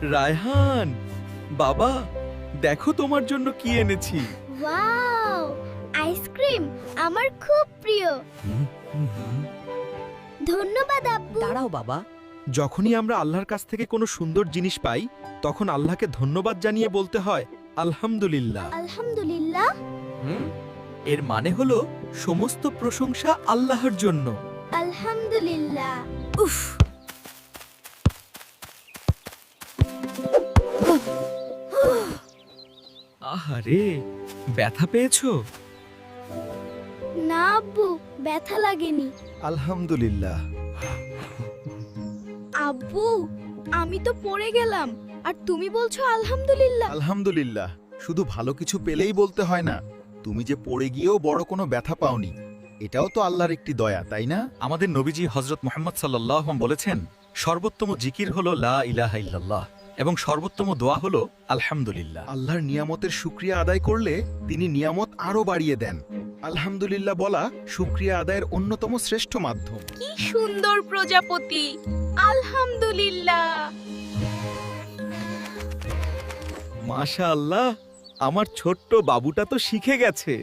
রায়হান, বাবা, দেখো তোমার জন্য কি এনেছি। ওয়াও, আইসক্রিম আমার খুব প্রিয়। ধন্যবাদ আব্বু। দাঁড়াও বাবা, যখনই আমরা আল্লাহর কাছ থেকে কোনো সুন্দর জিনিস পাই, তখন আল্লাহকে ধন্যবাদ জানিয়ে বলতে হয় আলহামদুলিল্লাহ। আলহামদুলিল্লাহ। এর মানে হলো সমস্ত প্রশংসা আল্লাহর জন্য। আলহামদুলিল্লাহ। উফ, আহারে, ব্যথা পেয়েছো? না আব্বু, ব্যথা লাগেনি। আলহামদুলিল্লাহ। আব্বু, আমি তো পড়ে গেলাম আর তুমি বলছো আলহামদুলিল্লাহ। আলহামদুলিল্লাহ। শুধু ভালো কিছু পেলেই বলতে হয় না, তুমি যে পড়ে গিয়েও বড় কোনো ব্যথা পাওনি, এটাও তো আল্লাহর একটি দয়া, তাই না? আমাদের নবীজি হযরত মুহাম্মদ সাল্লাল্লাহু আলাইহি ওয়াসাল্লাম বলেছেন, সর্বোত্তম জিকির হলো লা ইলাহা ইল্লাল্লাহ এবং সর্বোত্তম দোয়া হলো আলহামদুলিল্লাহ। আল্লাহর নিয়ামতের শুকরিয়া আদায় করলে তিনি নিয়ামত আরো বাড়িয়ে দেন। আলহামদুলিল্লাহ বলা শুকরিয়া আদায়ের অন্যতম শ্রেষ্ঠ মাধ্যম। কি সুন্দর প্রজাপতি। আলহামদুলিল্লাহ। মাশাআল্লাহ, আমার ছোট্ট বাবুটা তো শিখে গেছে।